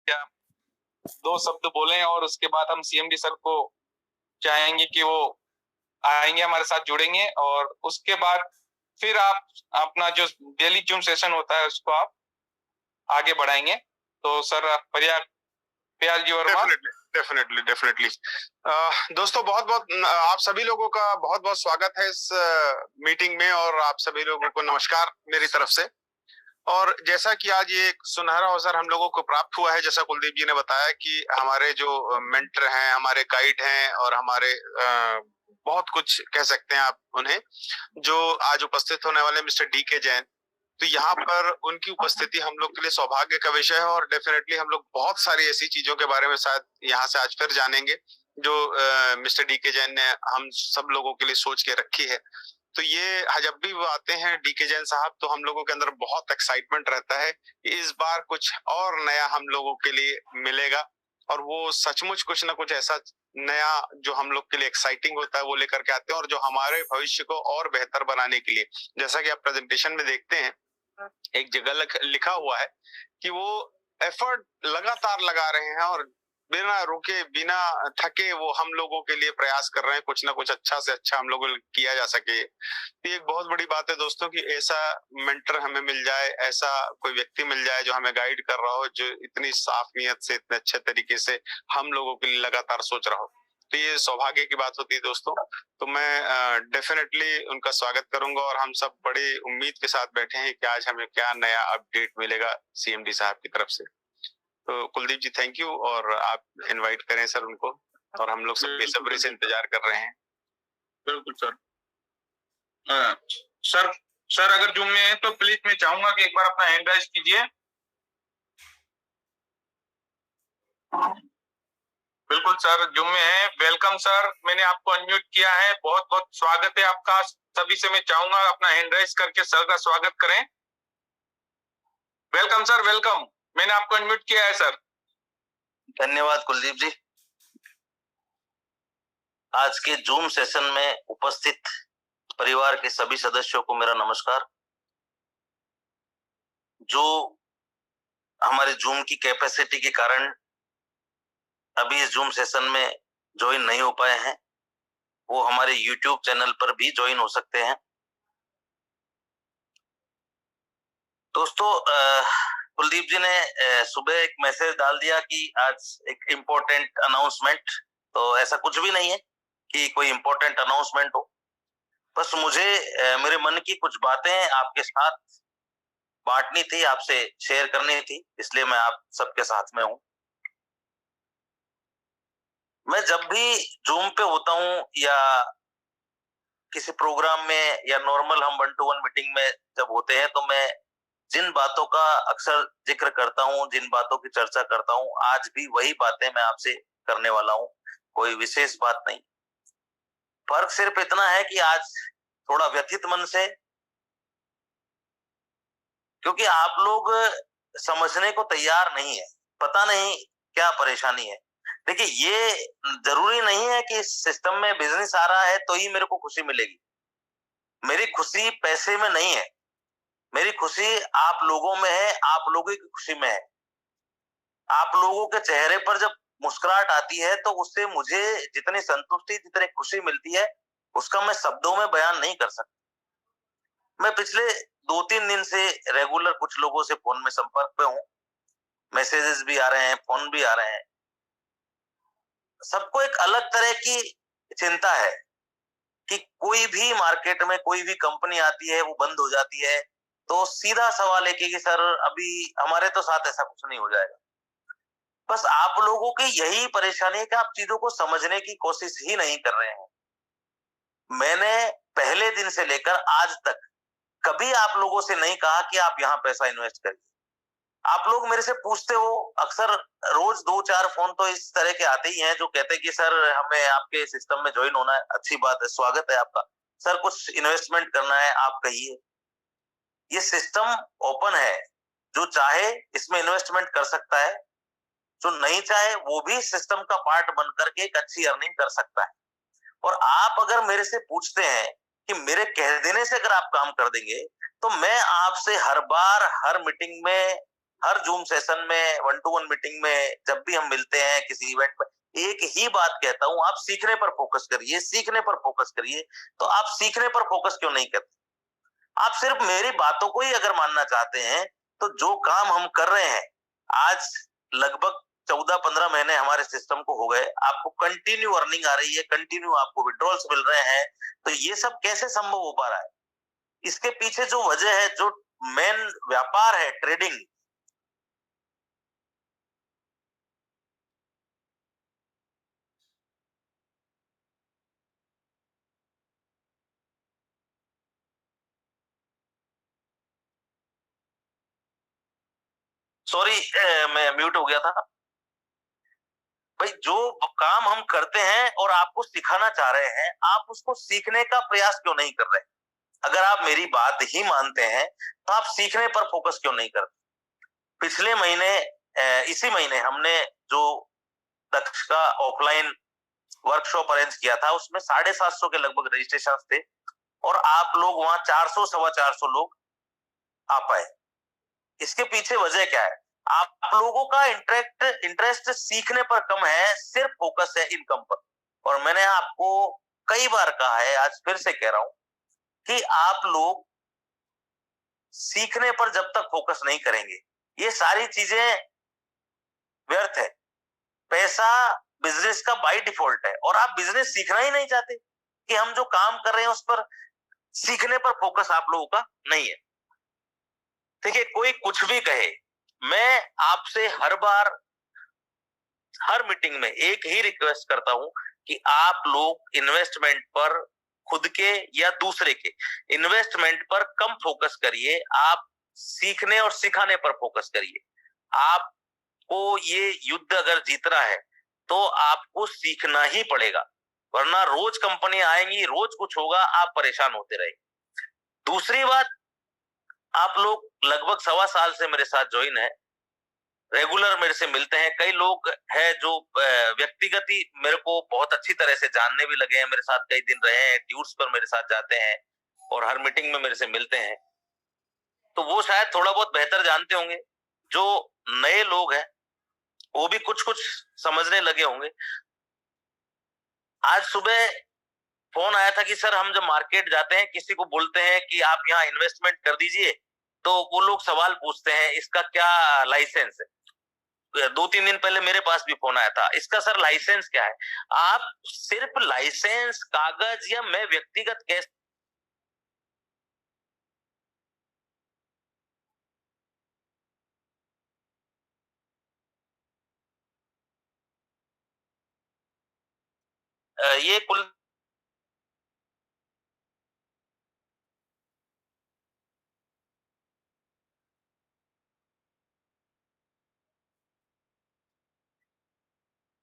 क्या दो शब्द बोलें और उसके बाद हम सीएमडी सर को चाहेंगे कि वो आएंगे, हमारे साथ जुड़ेंगे, और उसके बाद फिर आप अपना जो डेली जूम सेशन होता है उसको आप आगे बढ़ाएंगे। तो सर प्याल योर मार्क। डेफिनेटली दोस्तों, बहुत बहुत आप सभी लोगों का बहुत बहुत स्वागत है इस मीटिंग में, और आप सभी लोगों को नमस्कार मेरी तरफ से। और जैसा कि आज ये सुनहरा अवसर हम लोगों को प्राप्त हुआ है, जैसा कुलदीप जी ने बताया कि हमारे जो मेंटर हैं, हमारे गाइड हैं, और हमारे बहुत कुछ कह सकते हैं आप उन्हें, जो आज उपस्थित होने वाले मिस्टर DK जैन, तो यहाँ पर उनकी उपस्थिति हम लोग के लिए सौभाग्य का विषय है। और डेफिनेटली हम लोग बहुत सारी ऐसी चीजों के बारे में शायद यहाँ से आज फिर जानेंगे जो मिस्टर DK जैन ने हम सब लोगों के लिए सोच के रखी है। तो ये जब भी वो आते हैं DK जैन साहब, तो हम लोगों के अंदर बहुत एक्साइटमेंट रहता है कि इस बार कुछ और नया हम लोगों के लिए मिलेगा, और वो सचमुच कुछ ना कुछ ऐसा नया जो हम लोग के लिए एक्साइटिंग होता है वो लेकर के आते हैं, और जो हमारे भविष्य को और बेहतर बनाने के लिए, जैसा कि आप प्रेजेंटेशन में देखते हैं, एक जगह लिखा हुआ है कि वो एफर्ट लगातार लगा रहे हैं और बिना रुके बिना थके वो हम लोगों के लिए प्रयास कर रहे हैं, कुछ ना कुछ अच्छा से अच्छा हम लोगों किया जा सके। ये एक बहुत बड़ी बात है दोस्तों कि ऐसा मेंटर हमें मिल जाए, ऐसा कोई व्यक्ति मिल जाए जो हमें गाइड कर रहा हो, जो इतनी साफ नियत से इतने अच्छे तरीके से हम लोगों के लिए लगातार सोच रहा हो। तो ये सौभाग्य की बात होती है दोस्तों। तो मैं डेफिनेटली उनका स्वागत करूंगा, और हम सब बड़ी उम्मीद के साथ बैठे हैं कि आज हमें क्या नया अपडेट मिलेगा CMD साहब की तरफ से। तो कुलदीप जी थैंक यू, और आप इनवाइट करें सर उनको, और हम लोग सब बेसब्री से इंतजार कर रहे हैं। बिल्कुल सर। सर अगर जूम में है तो प्लीज मैं चाहूंगा कि एक बार अपना हैंड राइज कीजिए। बिल्कुल सर, जूम में है। वेलकम सर, मैंने आपको अनम्यूट किया है। बहुत बहुत स्वागत है आपका। सभी से मैं चाहूंगा अपना हैंड राइज करके सर का स्वागत करें। Welcome sir, welcome. मैंने आपको अनम्यूट किया है सर। धन्यवाद कुलदीप जी। आज के जूम सेशन में उपस्थित परिवार के सभी सदस्यों को मेरा नमस्कार। जो हमारे जूम की कैपेसिटी के कारण अभी इस जूम सेशन में ज्वाइन नहीं हो पाए हैं, वो हमारे YouTube चैनल पर भी ज्वाइन हो सकते हैं। दोस्तों, कुलदीप जी ने सुबह एक मैसेज डाल दिया कि आज एक इम्पोर्टेंट अनाउंसमेंट, तो ऐसा कुछ भी नहीं है कि कोई इम्पोर्टेंट अनाउंसमेंट हो। बस मुझे मेरे मन की कुछ बातें आपके साथ बांटनी थी, आपसे शेयर करनी थी, इसलिए मैं आप सबके साथ में हूं। मैं जब भी जूम पे होता हूं या किसी प्रोग्राम में या नॉर्मल हम 1-to-1 मीटिंग में जब होते हैं, तो मैं जिन बातों का अक्सर जिक्र करता हूं, जिन बातों की चर्चा करता हूं, आज भी वही बातें मैं आपसे करने वाला हूं। कोई विशेष बात नहीं। फर्क सिर्फ इतना है कि आज थोड़ा व्यथित मन से, क्योंकि आप लोग समझने को तैयार नहीं है। पता नहीं क्या परेशानी है। देखिए, ये जरूरी नहीं है कि इस सिस्टम में बिजनेस आ रहा है तो ही मेरे को खुशी मिलेगी। मेरी खुशी पैसे में नहीं है, मेरी खुशी आप लोगों में है, आप लोगों की खुशी में है। आप लोगों के चेहरे पर जब मुस्कुराहट आती है तो उससे मुझे जितनी संतुष्टि, जितनी खुशी मिलती है, उसका मैं शब्दों में बयान नहीं कर सकता। मैं पिछले 2-3 दिन से रेगुलर कुछ लोगों से फोन में संपर्क पे हूं, मैसेजेस भी आ रहे हैं, फोन भी आ रहे हैं। सबको एक अलग तरह की चिंता है कि कोई भी मार्केट में कोई भी कंपनी आती है, वो बंद हो जाती है, तो सीधा सवाल है कि सर अभी हमारे तो साथ ऐसा कुछ नहीं हो जाएगा। बस आप लोगों की यही परेशानी है कि आप चीजों को समझने की कोशिश ही नहीं कर रहे हैं। मैंने पहले दिन से लेकर आज तक कभी आप लोगों से नहीं कहा कि आप यहाँ पैसा इन्वेस्ट करिए। आप लोग मेरे से पूछते हो अक्सर, रोज 2-4 फोन तो इस तरह के आते ही हैं जो कहते हैं कि सर हमें आपके सिस्टम में ज्वाइन होना है। अच्छी बात है, स्वागत है आपका। सर कुछ इन्वेस्टमेंट करना है, आप कहिए। ये सिस्टम ओपन है, जो चाहे इसमें इन्वेस्टमेंट कर सकता है, जो नहीं चाहे वो भी सिस्टम का पार्ट बन करके एक अच्छी अर्निंग कर सकता है। और आप अगर मेरे से पूछते हैं कि मेरे कह देने से अगर आप काम कर देंगे, तो मैं आपसे हर बार हर मीटिंग में हर जूम सेशन में, 1-to-1 मीटिंग में, जब भी हम मिलते हैं किसी इवेंट में, एक ही बात कहता हूं, आप सीखने पर फोकस करिए, सीखने पर फोकस करिए। तो आप सीखने पर फोकस क्यों नहीं करते? आप सिर्फ मेरी बातों को ही अगर मानना चाहते हैं, तो जो काम हम कर रहे हैं, आज लगभग 14-15 महीने हमारे सिस्टम को हो गए, आपको कंटिन्यू अर्निंग आ रही है, कंटिन्यू आपको विड्रॉल्स मिल रहे हैं, तो ये सब कैसे संभव हो पा रहा है? इसके पीछे जो वजह है, जो मेन व्यापार है, ट्रेडिंग, सॉरी मैं म्यूट हो गया था भाई। जो काम हम करते हैं और आपको सिखाना चाह रहे हैं, आप उसको सीखने का प्रयास क्यों नहीं कर रहे? अगर आप मेरी बात ही मानते हैं, तो आप सीखने पर फोकस क्यों नहीं करते? पिछले महीने, इसी महीने हमने जो दक्ष का ऑफलाइन वर्कशॉप अरेंज किया था, उसमें 750 के लगभग रजिस्ट्रेशन थे, और आप लोग वहां 400, 450 लोग आ पाए। इसके पीछे वजह क्या है? आप लोगों का इंटरेस्ट सीखने पर कम है, सिर्फ फोकस है इनकम पर। और मैंने आपको कई बार कहा है, आज फिर से कह रहा हूं, कि आप लोग सीखने पर जब तक फोकस नहीं करेंगे, ये सारी चीजें व्यर्थ है। पैसा बिजनेस का बाय डिफॉल्ट है, और आप बिजनेस सीखना ही नहीं चाहते, कि हम जो काम कर रहे हैं उस पर सीखने पर फोकस आप लोगों का नहीं है। देखिए, कोई कुछ भी कहे, मैं आपसे हर बार, हर मीटिंग में एक ही रिक्वेस्ट करता हूं कि आप लोग इन्वेस्टमेंट पर, खुद के या दूसरे के इन्वेस्टमेंट पर कम फोकस करिए, आप सीखने और सिखाने पर फोकस करिए। आपको ये युद्ध अगर जीतना है, तो आपको सीखना ही पड़ेगा, वरना रोज कंपनी आएंगी, रोज कुछ होगा, आप परेशान होते रहेंगे। दूसरी बात, आप लोग लगभग 1.25 साल से मेरे साथ ज्वाइन है, रेगुलर मेरे से मिलते हैं। कई लोग हैं जो व्यक्तिगत ही मेरे को बहुत अच्छी तरह से जानने भी लगे हैं, मेरे साथ कई दिन रहे हैं, टूर्स पर मेरे साथ जाते हैं और हर मीटिंग में मेरे से मिलते हैं। तो वो शायद थोड़ा बहुत बेहतर जानते होंगे। जो नए लोग हैं, वो भी कुछ कुछ समझने लगे होंगे। आज सुबह फोन आया था कि सर, हम जब मार्केट जाते हैं, किसी को बोलते हैं कि आप यहाँ इन्वेस्टमेंट कर दीजिए, तो वो लोग सवाल पूछते हैं, इसका क्या लाइसेंस है? 2-3 दिन पहले मेरे पास भी फोन आया था, इसका सर लाइसेंस क्या है? आप सिर्फ लाइसेंस, कागज, या मैं व्यक्तिगत कैसे ये कुल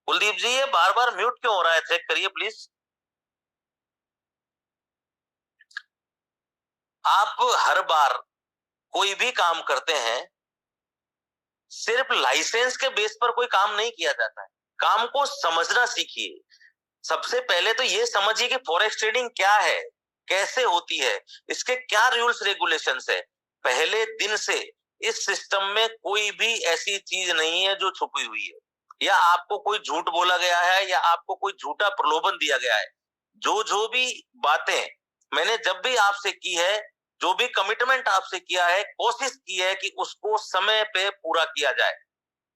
कुलदीप जी, ये बार बार म्यूट क्यों हो रहा है? चेक करिए प्लीज। आप हर बार कोई भी काम करते हैं, सिर्फ लाइसेंस के बेस पर कोई काम नहीं किया जाता है। काम को समझना सीखिए। सबसे पहले तो ये समझिए कि फॉरेक्स ट्रेडिंग क्या है, कैसे होती है, इसके क्या रूल्स रेगुलेशंस है। पहले दिन से इस सिस्टम में कोई भी ऐसी चीज नहीं है जो छुपी हुई है, या आपको कोई झूठ बोला गया है, या आपको कोई झूठा प्रलोभन दिया गया है। जो जो भी बातें मैंने जब भी आपसे की है, जो भी कमिटमेंट आपसे किया है, कोशिश की है कि उसको समय पे पूरा किया जाए।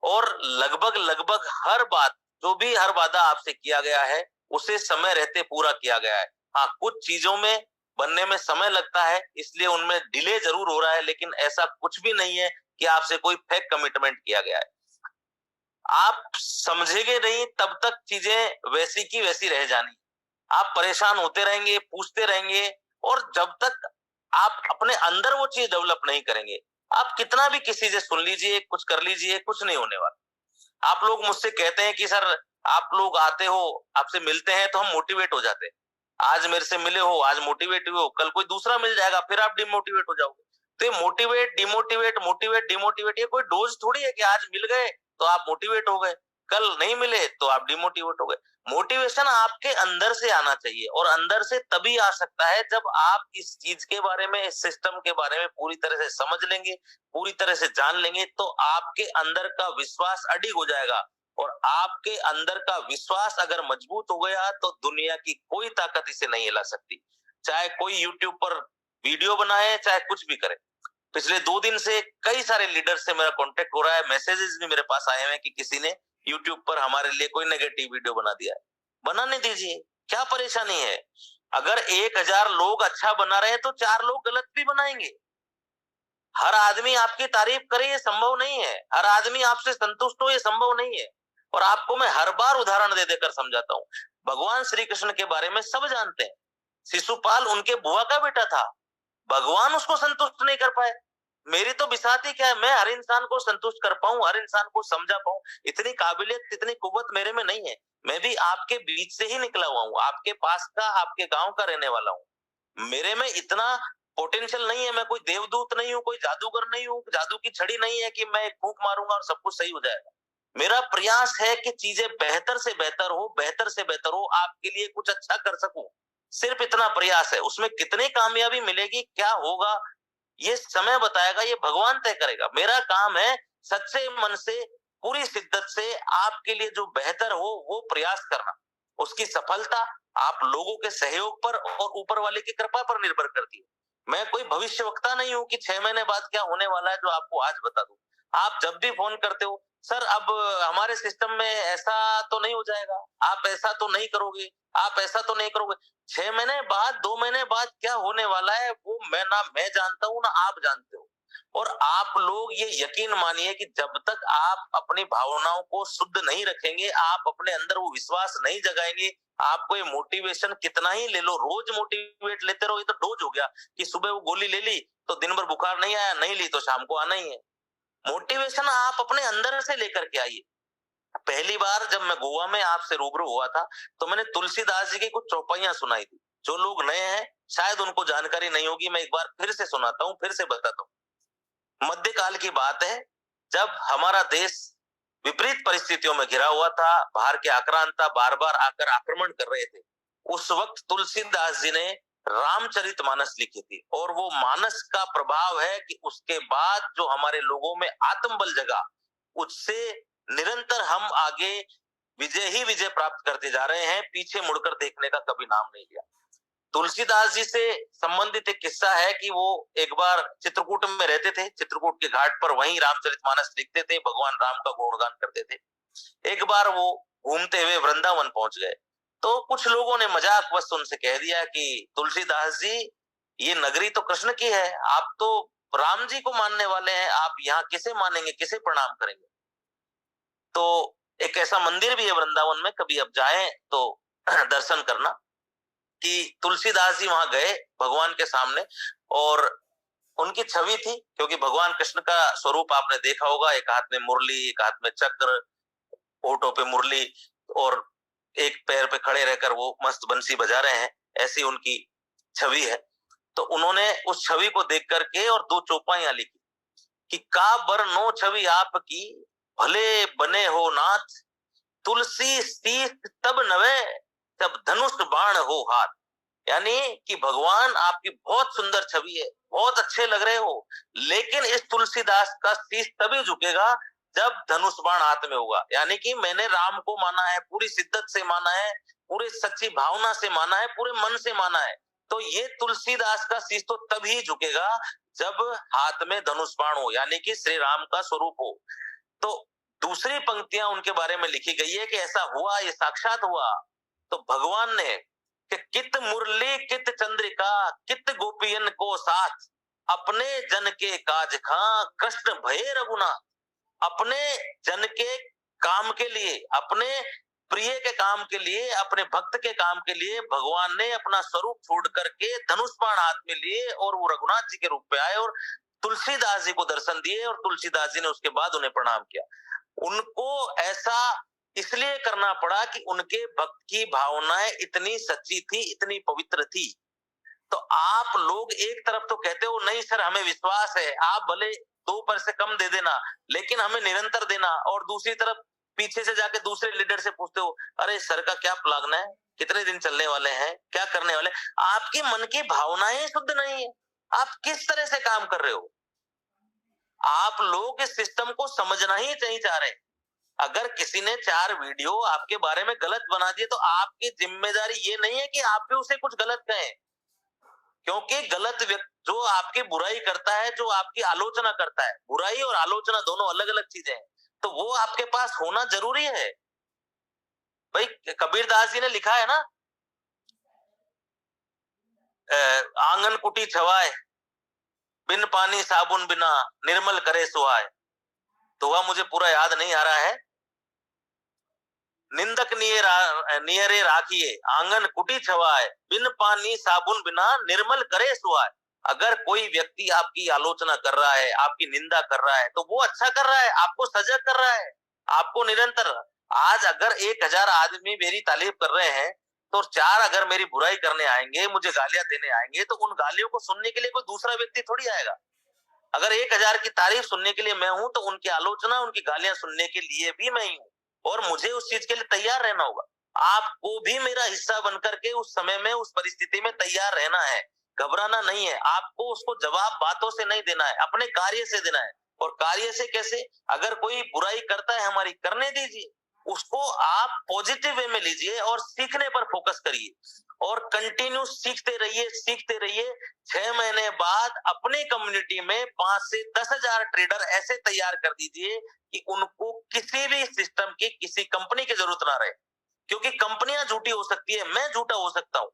और लगभग लगभग हर बात, जो भी हर वादा आपसे किया गया है, उसे समय रहते पूरा किया गया है। हाँ, कुछ चीजों में बनने में समय लगता है, इसलिए उनमें डिले जरूर हो रहा है, लेकिन ऐसा कुछ भी नहीं है कि आपसे कोई फेक कमिटमेंट किया गया है। आप समझेंगे नहीं, तब तक चीजें वैसी की वैसी रह जानी। आप परेशान होते रहेंगे, पूछते रहेंगे, और जब तक आप अपने अंदर वो चीज डेवलप नहीं करेंगे, आप कितना भी किसी से सुन लीजिए, कुछ कर लीजिए, कुछ नहीं होने वाला। आप लोग मुझसे कहते हैं कि सर, आप लोग आते हो, आपसे मिलते हैं तो हम मोटिवेट हो जाते हैं। आज मेरे से मिले हो, आज मोटिवेट हुए हो, कल कोई दूसरा मिल जाएगा, फिर आप डिमोटिवेट हो जाओगे। तो ये मोटिवेट, डिमोटिवेट, मोटिवेट, डिमोटिवेट, ये कोई डोज थोड़ी है कि आज मिल गए तो आप मोटिवेट हो गए। कल नहीं मिले तो आप डिमोटिवेट हो गए। मोटिवेशन आपके अंदर से आना चाहिए, और अंदर से तभी आ सकता है जब आप इस चीज के बारे में, इस सिस्टम के बारे में पूरी तरह से समझ लेंगे, पूरी तरह से जान लेंगे, तो आपके अंदर का विश्वास अडिग हो जाएगा। और आपके अंदर का विश्वास अगर मजबूत हो गया तो दुनिया की कोई ताकत इसे नहीं हिला सकती। चाहे कोई यूट्यूब पर वीडियो बनाए, चाहे कुछ भी करे। पिछले 2 दिन से कई सारे लीडर से मेरा कांटेक्ट हो रहा है, मैसेजेस भी मेरे पास आए हैं कि किसी ने यूट्यूब पर हमारे लिए कोई नेगेटिव वीडियो बना दिया है। बनाने दीजिए, क्या परेशानी है? अगर 1000 लोग अच्छा बना रहे हैं तो 4 लोग गलत भी बनाएंगे। हर आदमी आपकी तारीफ करे ये संभव नहीं है, हर आदमी आपसे संतुष्ट हो ये संभव नहीं है। और आपको मैं हर बार उदाहरण दे देकर समझाता हूँ। भगवान श्री कृष्ण के बारे में सब जानते हैं। शिशुपाल उनके बुआ का बेटा था, भगवान उसको संतुष्ट नहीं कर पाए। मेरी तो बिसाती क्या है, मैं हर इंसान को संतुष्ट कर पाऊं, हर इंसान को समझा पाऊं, इतनी काबिलियत, इतनी कुव्वत मेरे में नहीं है। मैं भी आपके बीच से ही निकला हुआ हूँ, आपके पास का, आपके गांव का रहने वाला हूँ। मेरे में इतना पोटेंशियल नहीं है, मैं कोई देवदूत नहीं हूँ, कोई जादूगर नहीं हूँ, जादू की छड़ी नहीं है कि मैं एक फूंक मारूंगा और सब कुछ सही हो जाएगा। मेरा प्रयास है कि चीजें बेहतर से बेहतर हो, बेहतर से बेहतर हो, आपके लिए कुछ अच्छा कर सकूं। सिर्फ इतना प्रयास है। उसमें कितनी कामयाबी मिलेगी, क्या होगा, ये समय बताएगा, ये भगवान तय करेगा। मेरा काम है सच्चे मन से, पूरी शिद्दत से आपके लिए जो बेहतर हो वो प्रयास करना। उसकी सफलता आप लोगों के सहयोग पर और ऊपर वाले की कृपा पर निर्भर करती है। मैं कोई भविष्यवक्ता नहीं हूं कि 6 महीने बाद क्या होने वाला है जो आपको आज बता दूं। आप जब भी फोन करते हो, सर अब हमारे सिस्टम में ऐसा तो नहीं हो जाएगा, आप ऐसा तो नहीं करोगे, आप ऐसा तो नहीं करोगे। 6 महीने बाद, 2 महीने बाद क्या होने वाला है वो मैं जानता हूं ना आप जानते हो। और आप लोग ये यकीन मानिए कि जब तक आप अपनी भावनाओं को शुद्ध नहीं रखेंगे, आप अपने अंदर वो विश्वास नहीं जगाएंगे, आपको ये मोटिवेशन कितना ही ले लो, रोज मोटिवेट लेते रहो, ये तो डोज हो गया कि सुबह वो गोली ले ली तो दिन भर बुखार नहीं आया, नहीं ली तो शाम को आना ही है। मोटिवेशन आप अपने अंदर से लेकर के आइए। पहली बार जब मैं गोवा में आपसे रूबरू हुआ था तो मैंने तुलसीदास जी की कुछ चौपाइयां सुनाई थी। जो लोग नए हैं शायद उनको जानकारी नहीं होगी, मैं एक बार फिर से सुनाता हूँ, फिर से बताता हूँ। मध्यकाल की बात है, जब हमारा देश विपरीत परिस्थितियों में घिरा हुआ था, बाहर के आक्रांता बार बार आकर आक्रमण कर रहे थे। उस वक्त तुलसीदास जी ने रामचरितमानस लिखी थी, और वो मानस का प्रभाव है कि उसके बाद जो हमारे लोगों में आत्मबल जगा, उससे निरंतर हम आगे विजय ही विजय प्राप्त करते जा रहे हैं। पीछे मुड़कर देखने का कभी नाम नहीं लिया। तुलसीदास जी से संबंधित एक किस्सा है कि वो एक बार चित्रकूट में रहते थे, चित्रकूट के घाट पर वहीं रामचरितमानस लिखते थे, भगवान राम का गुणगान करते थे। एक बार वो घूमते हुए वृंदावन पहुंच गए तो कुछ लोगों ने मजाकवश उनसे कह दिया कि तुलसीदास जी, ये नगरी तो कृष्ण की है, आप तो राम जी को मानने वाले हैं, आप यहाँ किसे मानेंगे, किसे प्रणाम करेंगे। तो एक ऐसा मंदिर भी है वृंदावन में, कभी आप जाएं तो दर्शन करना, कि तुलसीदास जी वहां गए भगवान के सामने, और उनकी छवि थी, क्योंकि भगवान कृष्ण का स्वरूप आपने देखा होगा, एक हाथ में मुरली, एक हाथ में चक्र, होठों पे मुरली, और एक पैर पे खड़े रहकर वो मस्त बंसी बजा रहे हैं, ऐसी उनकी छवि है। तो उन्होंने उस छवि को देख करके और 2 चौपाइयां लिखी कि का बर नो छवि आपकी, भले बने हो नाथ, तुलसी शीश तब नवे, जब धनुष बाण हो हाथ। यानी कि भगवान आपकी बहुत सुंदर छवि है, बहुत अच्छे लग रहे हो, लेकिन इस तुलसीदास का शीश तभी झुकेगा जब धनुष बाण हाथ में होगा। यानी कि मैंने राम को माना है, पूरी शिद्दत से माना है, पूरी सच्ची भावना से माना है, पूरे मन से माना है, तो ये तुलसीदास का शीश तो तभी झुकेगा जब हाथ में धनुष बाण हो, यानी कि श्री राम का स्वरूप हो। तो दूसरी पंक्तियां उनके बारे में लिखी गई है कि ऐसा हुआ, ये साक्षात हुआ। तो भगवान ने कि कित मुरली कित चंद्रिका, कित गोपियन को साथ, अपने जन के काज खां, कृष्ण भये रघुनाथ। अपने जन के काम के लिए, अपने प्रिय के काम के लिए, अपने भक्त के काम के लिए भगवान ने अपना स्वरूप छोड़ करके धनुष बाण हाथ में लिए और वो रघुनाथ जी के रूप में आए और तुलसीदास जी को दर्शन दिए, और तुलसीदास जी ने उसके बाद उन्हें प्रणाम किया। उनको ऐसा इसलिए करना पड़ा कि उनके भक्त की भावनाएं इतनी सच्ची थी, इतनी पवित्र थी। तो आप लोग एक तरफ तो कहते हो नहीं सर हमें विश्वास है, आप भले 2 पैसे कम दे देना लेकिन हमें निरंतर देना, और दूसरी तरफ पीछे से जाके दूसरे लीडर से पूछते हो, अरे सर का क्या प्लान है, कितने दिन चलने वाले हैं, क्या करने वाले। आपकी मन की भावनाएं शुद्ध नहीं है, आप किस तरह से काम कर रहे हो। आप लोग इस सिस्टम को समझना ही नहीं चाह रहे। अगर किसी ने 4 वीडियो आपके बारे में गलत बना दिए तो आपकी जिम्मेदारी ये नहीं है कि आप भी उसे कुछ गलत कहें, क्योंकि गलत व्यक्ति जो आपकी बुराई करता है, जो आपकी आलोचना करता है, बुराई और आलोचना दोनों अलग अलग चीजें हैं, तो वो आपके पास होना जरूरी है। भाई कबीरदास जी ने लिखा है ना, आंगन कुटी छवाए, बिन पानी साबुन बिना निर्मल करे सुहाए। तो वह मुझे पूरा याद नहीं आ रहा है। निंदक नियरे राखिए, आंगन कुटी छवाए, बिन पानी साबुन बिना निर्मल करे सुहाए। अगर कोई व्यक्ति आपकी आलोचना कर रहा है, आपकी निंदा कर रहा है, तो वो अच्छा कर रहा है, आपको सजग कर रहा है, आपको निरंतर। आज अगर 1000 आदमी मेरी तारीफ कर रहे हैं, तो 4 अगर मेरी बुराई करने आएंगे, मुझे गालियां देने आएंगे, तो उन गालियों को सुनने के लिए कोई दूसरा व्यक्ति थोड़ी आएगा। अगर 1000 की तारीफ सुनने के लिए मैं हूं, तो उनकी आलोचना, उनकी गालियां सुनने के लिए भी मैं ही हूं, और मुझे उस चीज के लिए तैयार रहना होगा। आपको भी मेरा हिस्सा बनकर के उस समय में, उस परिस्थिति में तैयार रहना है, घबराना नहीं है। आपको उसको जवाब बातों से नहीं देना है, अपने कार्य से देना है। और कार्य से कैसे? अगर कोई बुराई करता है हमारी, करने दीजिए, उसको आप पॉजिटिव वे में लीजिए और सीखने पर फोकस करिए, और कंटिन्यू सीखते रहिए, सीखते रहिए। 6 महीने बाद अपनी कम्युनिटी में 5 से 10,000 ट्रेडर ऐसे तैयार कर दीजिए कि उनको किसी भी सिस्टम की, किसी कंपनी की जरूरत ना रहे। क्योंकि कंपनियां झूठी हो सकती है, मैं झूठा हो सकता हूं,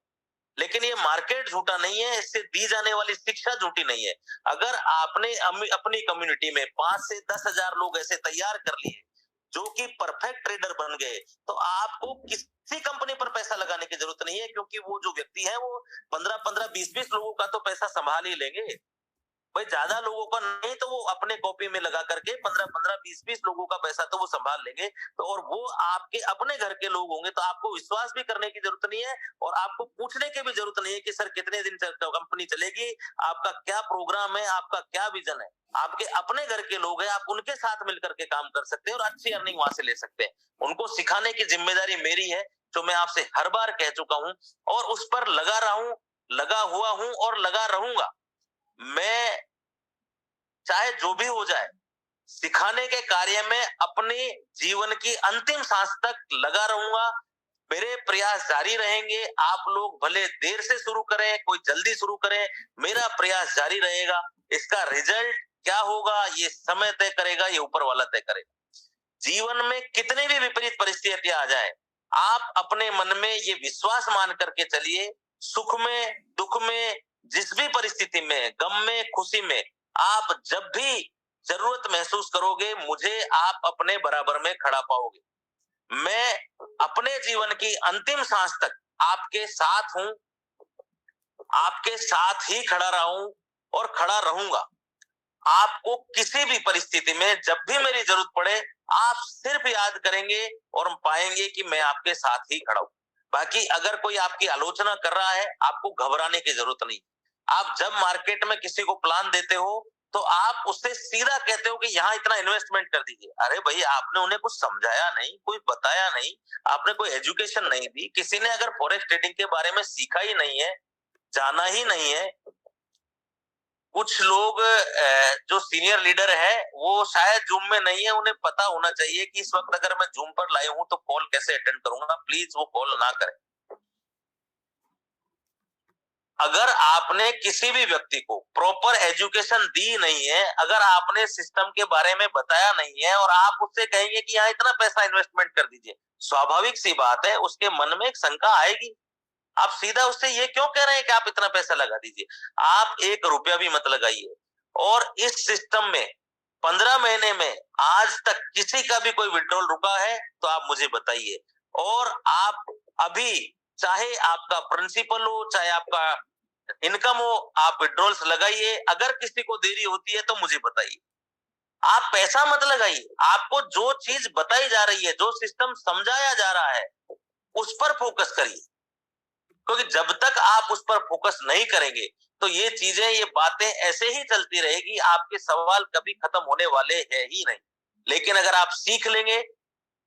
लेकिन ये मार्केट झूठा नहीं है, इससे दी जाने वाली शिक्षा झूठी नहीं है। अगर आपने अपनी कम्युनिटी में 5 से 10,000 लोग ऐसे तैयार कर लिए जो कि परफेक्ट ट्रेडर बन गए, तो आपको किसी कंपनी पर पैसा लगाने की जरूरत नहीं है, क्योंकि वो जो व्यक्ति है वो 15-15, 20-20 लोगों का तो पैसा संभाल ही लेंगे। भाई ज्यादा लोगों का नहीं तो वो अपने कॉपी में लगा करके 15-15, 20-20 लोगों का पैसा तो वो संभाल लेंगे। तो और वो आपके अपने घर के लोग होंगे, तो आपको विश्वास भी करने की जरूरत नहीं है, और आपको पूछने की भी जरूरत नहीं है कि सर कितने दिन कंपनी चलेगी, आपका क्या प्रोग्राम है, आपका क्या विजन है। आपके अपने घर के लोग हैं, आप उनके साथ मिलकर के काम कर सकते हैं और अच्छी अर्निंग वहां से ले सकते हैं। उनको सिखाने की जिम्मेदारी मेरी है, जो मैं आपसे हर बार कह चुका हूं, और उस पर लगा रहा हूं, लगा हुआ हूं और लगा रहूंगा। मैं चाहे जो भी हो जाए, सिखाने के कार्य में अपने जीवन की अंतिम सांस तक लगा रहूंगा। मेरे प्रयास जारी रहेंगे। आप लोग भले देर से शुरू करें, कोई जल्दी शुरू करें, मेरा प्रयास जारी रहेगा। इसका रिजल्ट क्या होगा ये समय तय करेगा, ये ऊपर वाला तय करेगा। जीवन में कितनी भी विपरीत परिस्थितियां आ जाए, आप अपने मन में ये विश्वास मान करके चलिए, सुख में, दुख में, जिस भी परिस्थिति में, गम में, खुशी में, आप जब भी जरूरत महसूस करोगे, मुझे आप अपने बराबर में खड़ा पाओगे। मैं अपने जीवन की अंतिम सांस तक आपके साथ हूं, आपके साथ ही खड़ा रहा हूं और खड़ा रहूंगा। आपको किसी भी परिस्थिति में जब भी मेरी जरूरत पड़े, आप सिर्फ याद करेंगे और पाएंगे कि मैं आपके साथ ही खड़ा हूं। बाकी अगर कोई आपकी आलोचना कर रहा है, आपको घबराने की जरूरत नहीं। आप जब मार्केट में किसी को प्लान देते हो, तो आप उससे सीधा कहते हो कि यहाँ इतना इन्वेस्टमेंट कर दीजिए। अरे भाई, आपने उन्हें कुछ समझाया नहीं, कोई बताया नहीं, आपने कोई एजुकेशन नहीं दी। किसी ने अगर फॉरेक्स ट्रेडिंग के बारे में सीखा ही नहीं है, जाना ही नहीं है। कुछ लोग जो सीनियर लीडर है, वो शायद जूम में नहीं है, उन्हें पता होना चाहिए कि इस वक्त अगर मैं जूम पर लाइव हूं तो कॉल कैसे अटेंड करूंगा। प्लीज वो कॉल ना करें। अगर आपने किसी भी व्यक्ति को प्रॉपर एजुकेशन दी नहीं है, अगर आपने सिस्टम के बारे में बताया नहीं है, और आप उससे कहेंगे कि यहाँ इतना पैसा इन्वेस्टमेंट कर दीजिए, स्वाभाविक सी बात है उसके मन में एक शंका आएगी। आप सीधा उससे ये क्यों कह रहे हैं कि आप इतना पैसा लगा दीजिए? आप 1 रुपया भी मत लगाइए। और इस सिस्टम में 15 महीने में आज तक किसी का भी कोई विड्रॉल रुका है तो आप मुझे बताइए। और आप अभी, चाहे आपका प्रिंसिपल हो, चाहे आपका इनकम हो, आप विड्रॉल्स लगाइए। अगर किसी को देरी होती है तो मुझे बताइए। आप पैसा मत लगाइए। आपको जो चीज बताई जा रही है, जो सिस्टम समझाया जा रहा है, उस पर फोकस करिए। क्योंकि जब तक आप उस पर फोकस नहीं करेंगे तो ये चीजें, ये बातें ऐसे ही चलती रहेगी। आपके सवाल कभी खत्म होने वाले हैं ही नहीं। लेकिन अगर आप सीख लेंगे,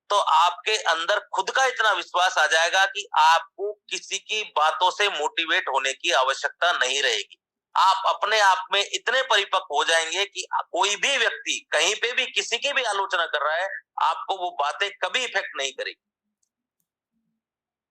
तो आपके अंदर खुद का इतना विश्वास आ जाएगा कि आपको किसी की बातों से मोटिवेट होने की आवश्यकता नहीं रहेगी। आप अपने आप में इतने परिपक्व हो जाएंगे कि कोई भी व्यक्ति कहीं पे भी किसी की भी आलोचना कर रहा है, आपको वो बातें कभी इफेक्ट नहीं करेगी।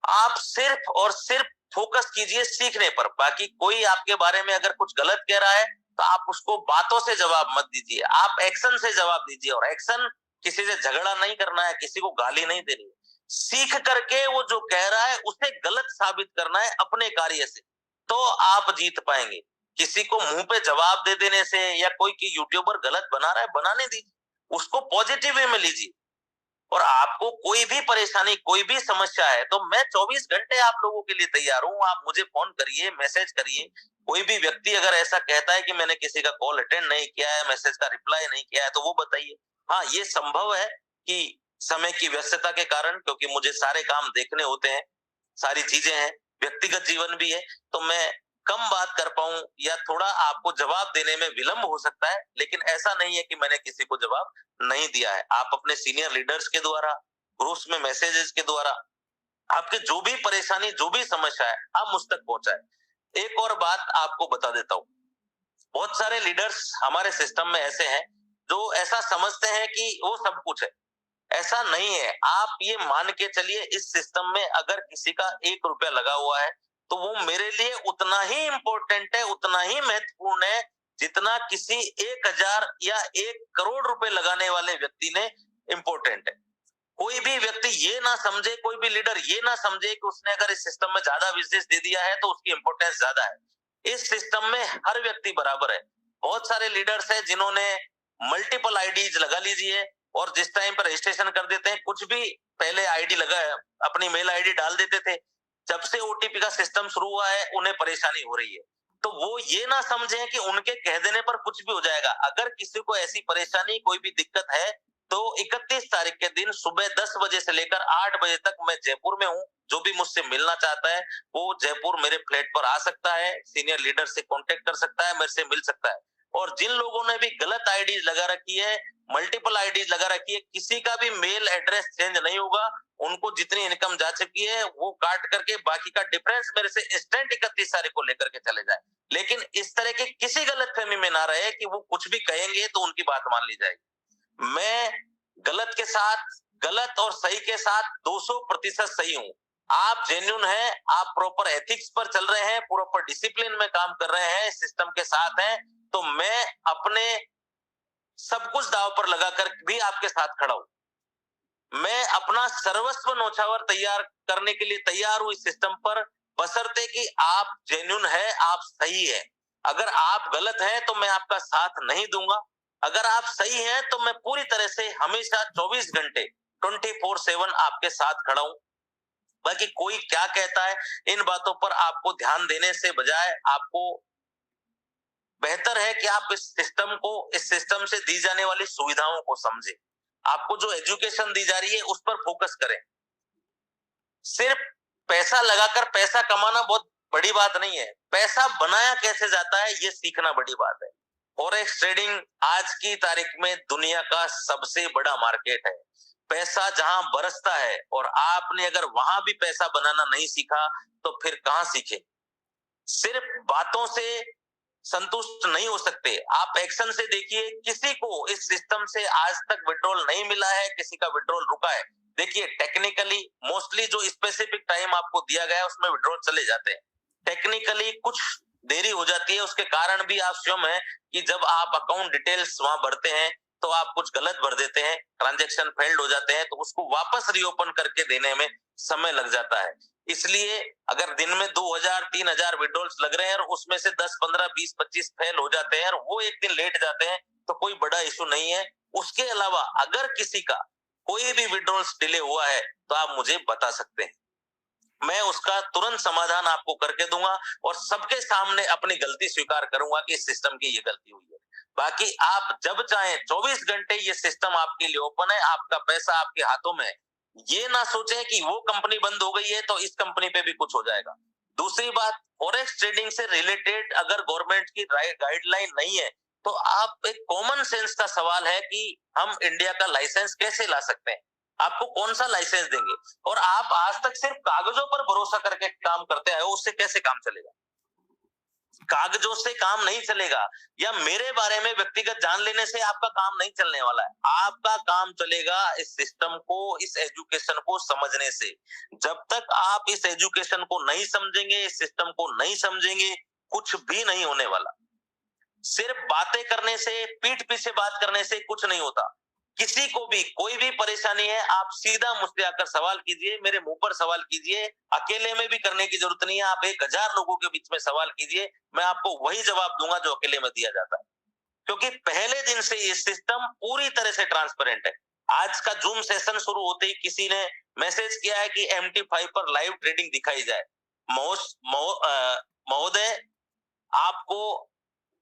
आप सिर्फ और सिर्फ फोकस कीजिए सीखने पर। बाकी कोई आपके बारे में अगर कुछ गलत कह रहा है तो आप उसको बातों से जवाब मत दीजिए, आप एक्शन से जवाब दीजिए। और एक्शन किसी से झगड़ा नहीं करना है, किसी को गाली नहीं देनी है। सीख करके वो जो कह रहा है उसे गलत साबित करना है अपने कार्य से, तो आप जीत पाएंगे। किसी को मुंह पे जवाब दे देने से, या कोई की यूट्यूबर गलत बना रहा है, बनाने दीजिए, उसको पॉजिटिव वे में लीजिए। और आपको कोई भी परेशानी, कोई भी समस्या है तो मैं 24 घंटे आप लोगों के लिए तैयार हूं। आप मुझे फोन करिए, मैसेज करिए। कोई भी व्यक्ति अगर ऐसा कहता है कि मैंने किसी का कॉल अटेंड नहीं किया है, मैसेज का रिप्लाई नहीं किया है, तो वो बताइए। हाँ, ये संभव है कि समय की व्यस्तता के कारण, क्योंकि मुझे सारे काम देखने होते हैं, सारी चीजें हैं, व्यक्तिगत जीवन भी है, तो मैं कम बात कर पाऊं या थोड़ा आपको जवाब देने में विलंब हो सकता है। लेकिन ऐसा नहीं है कि मैंने किसी को जवाब नहीं दिया है। आप अपने सीनियर लीडर्स के द्वारा, ग्रुप्स में मैसेजेस के द्वारा, आपके जो भी परेशानी, जो भी समस्या है, आप मुझ तक पहुंचाए। एक और बात आपको बता देता हूं, बहुत सारे लीडर्स हमारे सिस्टम में ऐसे हैं जो ऐसा समझते हैं कि वो सब कुछ है। ऐसा नहीं है। आप ये मान के चलिए, इस सिस्टम में अगर किसी का 1 रुपया लगा हुआ है तो वो मेरे लिए उतना ही इंपॉर्टेंट है, उतना ही महत्वपूर्ण है, जितना किसी 1000 या 1 करोड़ रुपए लगाने वाले व्यक्ति ने इंपॉर्टेंट है। कोई भी व्यक्ति ये ना समझे, कोई भी लीडर ये ना समझे कि उसने अगर इस सिस्टम में ज्यादा बिजनेस दे दिया है तो उसकी इंपॉर्टेंस ज्यादा है। इस सिस्टम में हर व्यक्ति बराबर है। बहुत सारे लीडर्स हैं जिन्होंने मल्टीपल आईडीज लगा लीजिए, और जिस टाइम पर रजिस्ट्रेशन कर देते हैं, कुछ भी पहले आईडी लगा, अपनी मेल आईडी डाल देते थे। जब से ओटीपी का सिस्टम शुरू हुआ है उन्हें परेशानी हो रही है। तो वो ये ना समझे कि उनके कह देने पर कुछ भी हो जाएगा। अगर किसी को ऐसी परेशानी, कोई भी दिक्कत है, तो 31 तारीख के दिन सुबह 10 बजे से लेकर 8 बजे तक मैं जयपुर में हूँ। जो भी मुझसे मिलना चाहता है वो जयपुर मेरे फ्लैट पर आ सकता है, सीनियर लीडर से कांटेक्ट कर सकता है, मेरे से मिल सकता है। और जिन लोगों ने भी गलत आईडी लगा रखी है, मल्टीपल आईडी लगा रखी है, किसी का भी मेल एड्रेस चेंज नहीं होगा। उनको जितनी इनकम जा चुकी है वो काट करके बाकी का डिफरेंस मेरे से इंस्टेंट 31 तारीख को लेकर के चले जाए। लेकिन इस तरह के किसी गलतफहमी में ना रहे कि वो कुछ भी कहेंगे तो उनकी बात मान ली जाएगी। मैं गलत के साथ, गलत और सही के साथ 200% सही हूं। आप जेन्युइन हैं, आप प्रॉपर एथिक्स पर चल रहे हैं, प्रॉपर डिसिप्लिन में काम कर रहे हैं, सिस्टम के साथ हैं, तो मैं अपने सब कुछ दांव पर लगाकर भी आपके साथ खड़ा हूं। मैं अपना सर्वस्व न्योछावर तैयार करने के लिए तैयार हूं इस सिस्टम पर, बशर्ते कि आप जेन्युइन है, आप सही है। अगर आप गलत हैं तो मैं आपका साथ नहीं दूंगा। अगर आप सही हैं तो मैं पूरी तरह से हमेशा 24 घंटे 24/7 आपके साथ खड़ा हूं। बाकी कोई क्या कहता है, इन बातों पर आपको ध्यान देने से बजाय आपको बेहतर है कि आप इस सिस्टम से दी जाने वाली सुविधाओं को समझें। आपको जो एजुकेशन दी जा रही है उस पर फोकस करें। सिर्फ पैसा लगाकर पैसा कमाना बहुत बड़ी बात नहीं है, पैसा बनाया कैसे जाता है ये सीखना बड़ी बात है। फॉरेक्स ट्रेडिंग आज की तारीख में दुनिया का सबसे बड़ा मार्केट है। पैसा जहां बरसता है, और आपने अगर वहां भी पैसा बनाना नहीं सीखा तो फिर कहां सीखे। सिर्फ बातों से संतुष्ट नहीं हो सकते, आप एक्शन से देखिए। किसी को इस सिस्टम से आज तक विड्रॉल नहीं मिला है, किसी का विड्रॉल रुका है। देखिए, टेक्निकली मोस्टली जो स्पेसिफिक टाइम आपको दिया गया है उसमें विड्रॉल चले जाते हैं। टेक्निकली कुछ देरी हो जाती है, उसके कारण भी आप स्वयं है कि जब आप अकाउंट डिटेल्स वहां भरते हैं तो आप कुछ गलत भर देते हैं, ट्रांजैक्शन फेल्ड हो जाते हैं, तो उसको वापस रीओपन करके देने में समय लग जाता है। इसलिए अगर दिन में 2000-3000 विड्रॉल्स लग रहे हैं और उसमें से 10, 15, 20, 25 फेल हो जाते हैं और वो एक दिन लेट जाते हैं तो कोई बड़ा इशू नहीं है। उसके अलावा अगर किसी का कोई भी विड्रॉल्स डिले हुआ है तो आप मुझे बता सकते हैं, मैं उसका तुरंत समाधान आपको करके दूंगा और सबके सामने अपनी गलती स्वीकार करूंगा कि इस सिस्टम की ये गलती हुई है। बाकी आप जब चाहें 24 घंटे ये सिस्टम आपके लिए ओपन है, आपका पैसा आपके हाथों में है। ये ना सोचें कि वो कंपनी बंद हो गई है तो इस कंपनी पे भी कुछ हो जाएगा। दूसरी बात, फॉरेक्स ट्रेडिंग से रिलेटेड अगर गवर्नमेंट की गाइडलाइन नहीं है तो आप एक कॉमन सेंस का सवाल है कि हम इंडिया का लाइसेंस कैसे ला सकते हैं। आपको कौन सा लाइसेंस देंगे? और आप आज तक सिर्फ कागजों पर भरोसा करके काम करते आए हो, उससे कैसे काम चलेगा? कागजों से काम नहीं चलेगा, या मेरे बारे में व्यक्तिगत जान लेने से आपका काम नहीं चलने वाला है। आपका काम चलेगा इस सिस्टम को, इस एजुकेशन को समझने से। जब तक आप इस एजुकेशन को नहीं समझेंगे, इस सिस्टम को नहीं समझेंगे, कुछ भी नहीं होने वाला। सिर्फ बातें करने से, पीठ पीछे बात करने से कुछ नहीं होता। किसी को भी कोई भी परेशानी है, आप सीधा मुझसे आकर सवाल कीजिए, मेरे मुंह पर सवाल कीजिए। अकेले में भी करने की जरूरत नहीं है, आप 1000 लोगों के बीच में सवाल कीजिए, मैं आपको वही जवाब दूंगा जो अकेले में दिया जाता है। क्योंकि पहले दिन से ये सिस्टम पूरी तरह से ट्रांसपेरेंट है। आज का जूम सेशन शुरू होते ही किसी ने मैसेज किया है कि MT5 पर लाइव ट्रेडिंग दिखाई जाए। महोदय, आपको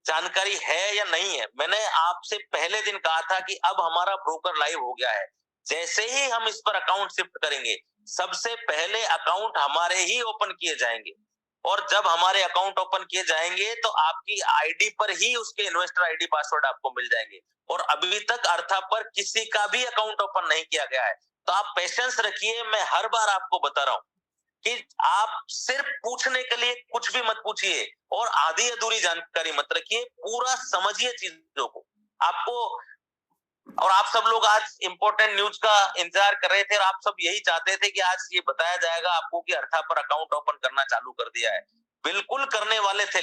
जानकारी है या नहीं है? मैंने आपसे पहले दिन कहा था कि अब हमारा ब्रोकर लाइव हो गया है। जैसे ही हम इस पर अकाउंट शिफ्ट करेंगे, सबसे पहले अकाउंट हमारे ही ओपन किए जाएंगे, और जब हमारे अकाउंट ओपन किए जाएंगे तो आपकी आईडी पर ही उसके इन्वेस्टर आईडी पासवर्ड आपको मिल जाएंगे। और अभी तक अर्था पर किसी का भी अकाउंट ओपन नहीं किया गया है। तो आप पेशेंस रखिए। मैं हर बार आपको बता रहा हूं कि आप सिर्फ पूछने के लिए कुछ भी मत पूछिए और आधी अधूरी जानकारी मत रखिए, पूरा समझिए चीजों को। आपको, और आप सब लोग आज इंपॉर्टेंट न्यूज का इंतजार कर रहे थे और आप सब यही चाहते थे कि आज ये बताया जाएगा आपको कि अर्था पर अकाउंट ओपन करना चालू कर दिया है। बिल्कुल करने वाले थे,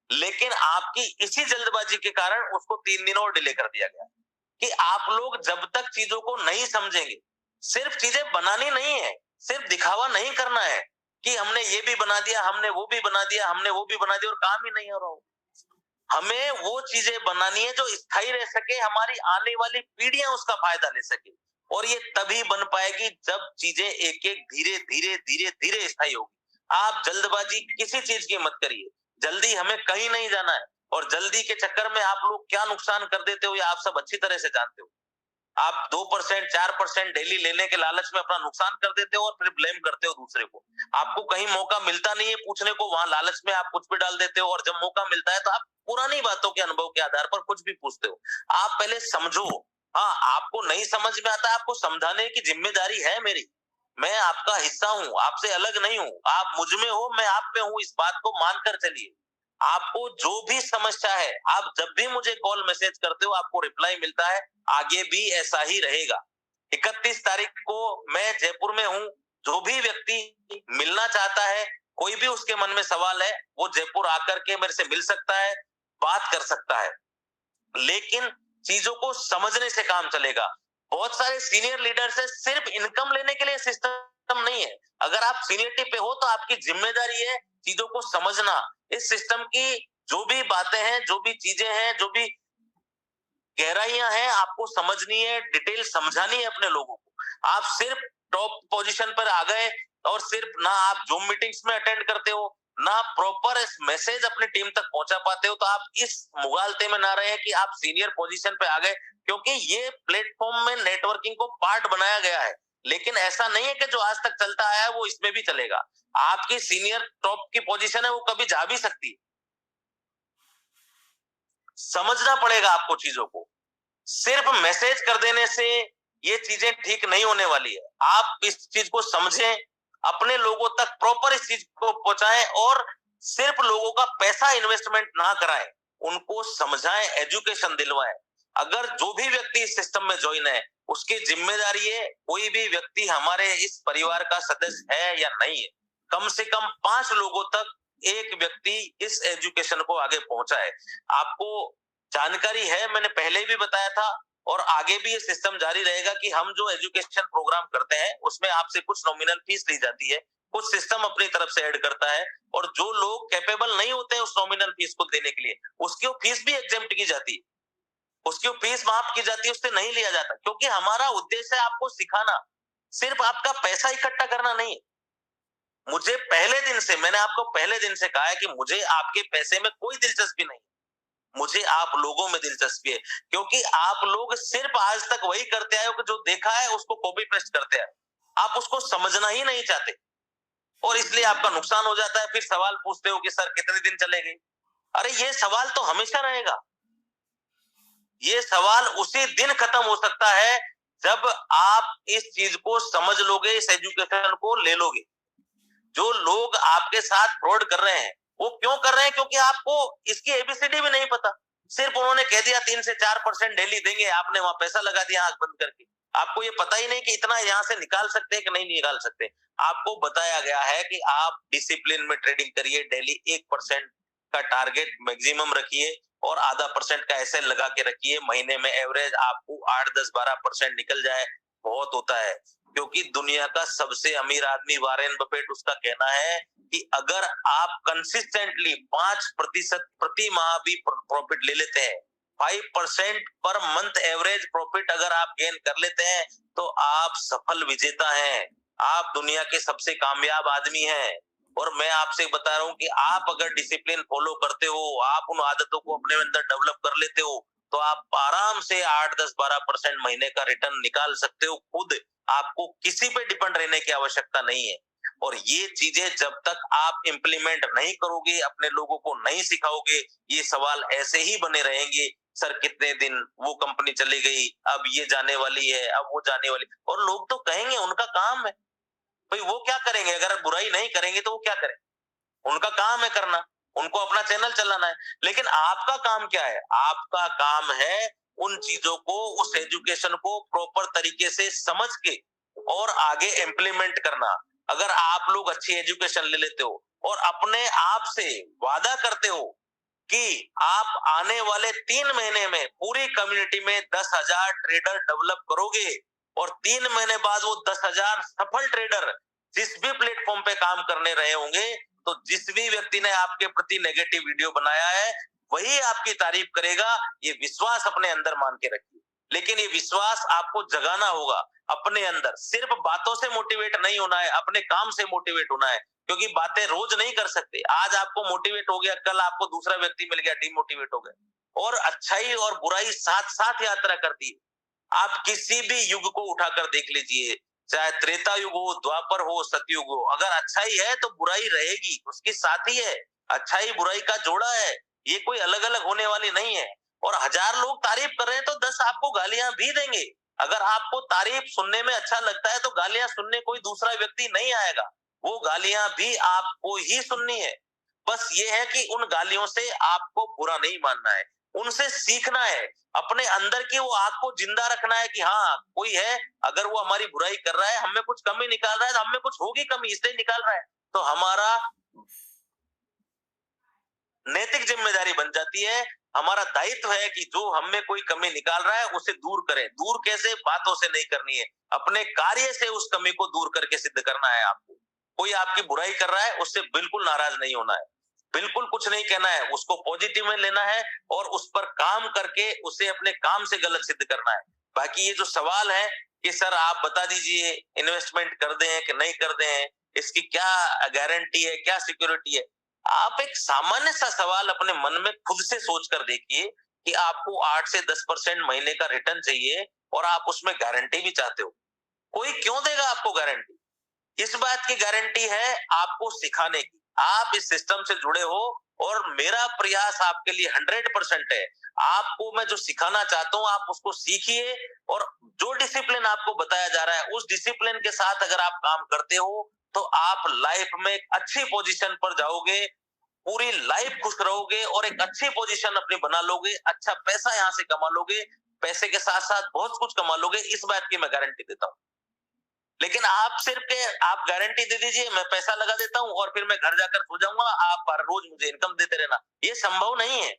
लेकिन आपकी इसी जल्दबाजी के कारण उसको 3 दिन और डिले कर दिया गया। कि आप लोग जब तक चीजों को नहीं समझेंगे, सिर्फ चीजें बनानी नहीं है, सिर्फ दिखावा नहीं करना है कि हमने ये भी बना दिया, हमने वो भी बना दिया, हमने वो भी बना दिया, और काम ही नहीं हो रहा हो। हमें वो चीजें बनानी है जो स्थायी रह सके, हमारी आने वाली पीढ़ियां उसका फायदा ले सके। और ये तभी बन पाएगी जब चीजें एक एक धीरे धीरे धीरे धीरे स्थायी होगी। आप जल्दबाजी किसी चीज की मत करिए। जल्दी हमें कहीं नहीं जाना है, और जल्दी के चक्कर में आप लोग क्या नुकसान कर देते हो ये आप सब अच्छी तरह से जानते हो। आप 2% 4% डेली लेने के लालच में अपना नुकसान कर देते हो और फिर ब्लेम करते हो दूसरे को। आपको कहीं मौका मिलता नहीं है पूछने को, वहां लालच में आप कुछ भी डाल देते हो, और जब मौका मिलता है तो आप पुरानी बातों के अनुभव के आधार पर कुछ भी पूछते हो। आप पहले समझो। हाँ, आपको नहीं समझ में आता, आपको समझाने की जिम्मेदारी है मेरी। मैं आपका हिस्सा हूँ, आपसे अलग नहीं हूँ। आप मुझ में हो, मैं आप में हूँ, इस बात को मानकर चलिए। आपको जो भी समस्या है, आप जब भी मुझे कॉल मैसेज करते हो आपको रिप्लाई मिलता है, आगे भी ऐसा ही रहेगा। 31 तारीख को मैं जयपुर में हूँ। जो भी व्यक्ति मिलना चाहता है, कोई भी उसके मन में सवाल है, वो जयपुर आकर के मेरे से मिल सकता है, बात कर सकता है। लेकिन चीजों को समझने से काम चलेगा। बहुत सारे सीनियर लीडर से सिर्फ इनकम लेने के लिए सिस्टम नहीं है। अगर आप सीनियरिटी पे हो तो आपकी जिम्मेदारी है चीजों को समझना। इस सिस्टम की जो भी बातें हैं, जो भी चीजें हैं, जो भी गहराइयां हैं, आपको समझनी है, डिटेल समझानी है अपने लोगों को। आप सिर्फ टॉप पोजीशन पर आ गए और सिर्फ ना आप जूम मीटिंग्स में अटेंड करते हो, ना प्रॉपर मैसेज अपनी टीम तक पहुंचा पाते हो, तो आप इस मुगालते में ना रहे कि आप सीनियर पोजीशन पे आ गए। क्योंकि ये प्लेटफॉर्म में नेटवर्किंग को पार्ट बनाया गया है, लेकिन ऐसा नहीं है कि जो आज तक चलता आया है वो इसमें भी चलेगा। आपकी सीनियर टॉप की पोजीशन है, वो कभी जा भी सकती है। समझना पड़ेगा आपको चीजों को। सिर्फ मैसेज कर देने से ये चीजें ठीक नहीं होने वाली है। आप इस चीज को समझें, अपने लोगों तक प्रॉपर इस चीज को पहुंचाएं, और सिर्फ लोगों का पैसा इन्वेस्टमेंट ना कराएं, उनको समझाएं, एजुकेशन दिलवाएं। अगर जो भी व्यक्ति इस सिस्टम में ज्वाइन है, उसकी जिम्मेदारी है, कोई भी व्यक्ति हमारे इस परिवार का सदस्य है या नहीं है, कम से कम 5 लोगों तक एक व्यक्ति इस एजुकेशन को आगे पहुंचाए। आपको जानकारी है, मैंने पहले भी बताया था, और आगे भी ये सिस्टम जारी रहेगा कि हम जो एजुकेशन प्रोग्राम करते हैं उसमें आपसे कुछ नॉमिनल फीस ली जाती है, कुछ सिस्टम अपनी तरफ से ऐड करता है, और जो लोग कैपेबल नहीं होते हैं उस नॉमिनल फीस को देने के लिए, उसकी फीस भी एग्जेम्प्ट की जाती है, उसकी फीस माफ की जाती है, उससे नहीं लिया जाता। क्योंकि हमारा उद्देश्य है आपको सिखाना, सिर्फ आपका पैसा इकट्ठा करना नहीं है। मुझे पहले दिन से, मैंने आपको पहले दिन से कहा है कि मुझे आपके पैसे में कोई दिलचस्पी नहीं, मुझे आप लोगों में दिलचस्पी है। क्योंकि आप लोग सिर्फ आज तक वही करते आए हो कि जो देखा है उसको कॉपी पेस्ट करते आए, आप उसको समझना ही नहीं चाहते, और इसलिए आपका नुकसान हो जाता है। फिर सवाल पूछते हो कि सर कितने दिन चलेगी। अरे ये सवाल तो हमेशा रहेगा, ये सवाल उसी दिन खत्म हो सकता है जब आप इस चीज को समझ लोगे, इस एजुकेशन को ले लोगे, जो लोग आपके साथ फ्रॉड कर रहे हैं वो क्यों कर रहे हैं? क्योंकि आपको इसकी एबीसीडी भी नहीं पता। सिर्फ उन्होंने कह दिया 3 से 4% डेली देंगे, आपने वहां पैसा लगा दिया आंख बंद करके। आपको ये पता ही नहीं कि इतना यहाँ से निकाल सकते हैं कि नहीं निकाल सकते। आपको बताया गया है कि आप डिसिप्लिन में ट्रेडिंग करिए, डेली 1% का टारगेट मैक्सिमम रखिए और आधा % का ऐसे लगा के रखिए। महीने में एवरेज आपको 8, 10, 12% निकल जाए बहुत होता है। क्योंकि दुनिया का सबसे अमीर आदमी वॉरेन बफेट, उसका कहना है कि अगर आप कंसिस्टेंटली 5% प्रति माह भी प्रॉफिट ले लेते हैं, 5% पर मंथ एवरेज प्रॉफिट अगर आप गेन कर लेते हैं तो आप सफल विजेता हैं, आप दुनिया के सबसे कामयाब आदमी हैं। और मैं आपसे बता रहा हूं कि आप अगर डिसिप्लिन फॉलो करते हो, आप उन आदतों को अपने अंदर डेवलप कर लेते हो, तो आप आराम से 8, 10, 12% महीने का रिटर्न निकाल सकते हो। खुद आपको किसी पे डिपेंड रहने की आवश्यकता नहीं है। और ये चीजें जब तक आप इम्प्लीमेंट नहीं करोगे, अपने लोगों को नहीं सिखाओगे, ये सवाल ऐसे ही बने रहेंगे। सर कितने दिन वो कंपनी चली गई, अब ये जाने वाली है, अब वो जाने वाली, और लोग तो कहेंगे, उनका काम है भाई, वो क्या करेंगे? अगर बुराई नहीं करेंगे तो वो क्या करें? उनका काम है करना, उनको अपना चैनल चलाना है। लेकिन आपका काम क्या है? आपका काम है उन चीजों को, उस एजुकेशन को प्रॉपर तरीके से समझ के और आगे इम्प्लीमेंट करना। अगर आप लोग अच्छी एजुकेशन ले लेते हो और अपने आप से वादा करते हो कि आप आने वाले 3 महीने में पूरी कम्युनिटी में 10,000 ट्रेडर डेवलप करोगे और 3 महीने बाद वो 10,000 सफल ट्रेडर जिस भी प्लेटफॉर्म पे काम करने रहे होंगे, तो जिस भी व्यक्ति ने आपके प्रति नेगेटिव वीडियो बनाया है वही आपकी तारीफ करेगा। ये विश्वास अपने अंदर मान के रखिए। लेकिन ये विश्वास आपको जगाना होगा अपने अंदर। सिर्फ बातों से मोटिवेट नहीं होना है, अपने काम से मोटिवेट होना है। क्योंकि बातें रोज नहीं कर सकते। आज आपको मोटिवेट हो गया, कल आपको दूसरा व्यक्ति मिल गया, डिमोटिवेट हो गए। और अच्छाई और बुराई साथ साथ यात्रा करती है। आप किसी भी युग को उठाकर देख लीजिए, चाहे त्रेता युग हो, द्वापर हो, सतयुग हो, अगर अच्छाई है तो बुराई रहेगी, उसकी साथी है। अच्छाई बुराई का जोड़ा है, ये कोई अलग अलग होने वाली नहीं है। और 1000 लोग तारीफ कर रहे हैं तो 10 आपको गालियां भी देंगे। अगर आपको तारीफ सुनने में अच्छा लगता है तो गालियां सुनने कोई दूसरा व्यक्ति नहीं आएगा, वो गालियां भी आपको ही सुननी है। बस ये है कि उन गालियों से आपको बुरा नहीं मानना है, उनसे सीखना है, अपने अंदर की वो आग को जिंदा रखना है कि हाँ कोई है, अगर वो हमारी बुराई कर रहा है, हमें कुछ कमी निकाल रहा है, तो हमें कुछ होगी कमी, इसलिए निकाल रहा है। तो हमारा नैतिक जिम्मेदारी बन जाती है, हमारा दायित्व है कि जो हमें कोई कमी निकाल रहा है उसे दूर करें। दूर कैसे? बातों से नहीं करनी है, अपने कार्य से उस कमी को दूर करके सिद्ध करना है आपको। कोई आपकी बुराई कर रहा है उससे बिल्कुल नाराज नहीं होना है, बिल्कुल कुछ नहीं कहना है, उसको पॉजिटिव में लेना है और उस पर काम करके उसे अपने काम से गलत सिद्ध करना है। बाकी ये जो सवाल है कि सर आप बता दीजिए इन्वेस्टमेंट कर दें कि नहीं कर दें, इसकी क्या गारंटी है, क्या सिक्योरिटी है, आप एक सामान्य सा सवाल अपने मन में खुद से सोच कर देखिए कि आपको 8 से 10% महीने का रिटर्न चाहिए और आप उसमें गारंटी भी चाहते हो। कोई क्यों देगा आपको गारंटी? इस बात की गारंटी है आपको सिखाने की। आप इस सिस्टम से जुड़े हो और मेरा प्रयास आपके लिए 100% है। आपको मैं जो सिखाना चाहता हूं आप उसको सीखिए और जो डिसिप्लिन आपको बताया जा रहा है उस डिसिप्लिन के साथ अगर आप काम करते हो तो आप लाइफ में एक अच्छी पोजीशन पर जाओगे, पूरी लाइफ खुश रहोगे और एक अच्छी पोजीशन अपनी बना लोगे, अच्छा पैसा यहाँ से कमा लोगे, पैसे के साथ साथ बहुत कुछ कमा लोगे, इस बात की मैं गारंटी देता हूँ। लेकिन आप सिर्फ आप गारंटी दे दीजिए मैं पैसा लगा देता हूं और फिर मैं घर जाकर सो जाऊंगा, आप हर रोज मुझे इनकम देते रहना, ये संभव नहीं है।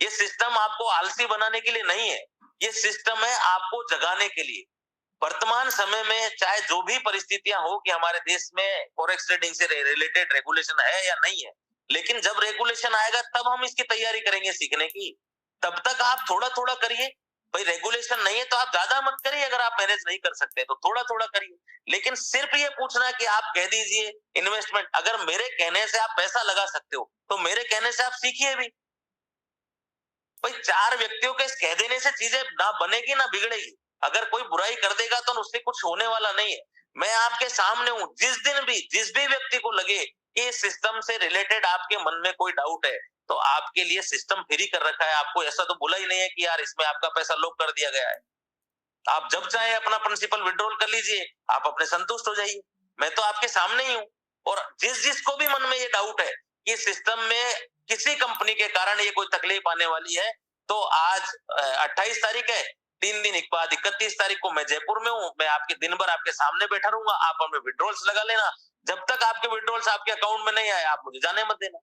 ये सिस्टम आपको आलसी बनाने के लिए नहीं है, ये सिस्टम है आपको जगाने के लिए। वर्तमान समय में चाहे जो भी परिस्थितियां हो कि हमारे देश में फॉरेक्स ट्रेडिंग से रिलेटेड रेगुलेशन है या नहीं है, लेकिन जब रेगुलेशन आएगा तब हम इसकी तैयारी करेंगे सीखने की। तब तक आप थोड़ा थोड़ा करिए। भाई रेगुलेशन नहीं है तो आप ज्यादा मत करिए, अगर आप मैनेज नहीं कर सकते तो थोड़ा थोड़ा करिए। लेकिन सिर्फ ये पूछना कि आप कह दीजिए इन्वेस्टमेंट, अगर मेरे कहने से आप पैसा लगा सकते हो तो मेरे कहने से आप सीखिए भी। भाई 4 व्यक्तियों के कह देने से चीजें ना बनेगी ना बिगड़ेगी। अगर कोई बुराई कर देगा तो उससे कुछ होने वाला नहीं है। मैं आपके सामने हूं, जिस भी व्यक्ति को लगे कि इस सिस्टम से रिलेटेड आपके मन में कोई डाउट है तो आपके लिए सिस्टम फ्री कर रखा है। आपको ऐसा तो बोला ही नहीं है कि यार इसमें आपका पैसा लॉक कर दिया गया है। आप जब चाहे अपना प्रिंसिपल विड्रॉल कर लीजिए, आप अपने संतुष्ट हो जाइए। मैं तो आपके सामने ही हूँ। और जिस जिसको भी मन में ये डाउट है कि सिस्टम में किसी कंपनी के कारण ये कोई तकलीफ आने वाली है, तो आज 28 तारीख है, 3 दिन बाद 31 तारीख को मैं जयपुर में हूँ। मैं आपके दिन भर आपके सामने बैठा रहूंगा, आप हमें विड्रॉल्स लगा लेना। जब तक आपके विड्रॉल्स आपके अकाउंट में नहीं आए, आप मुझे जाने मत देना।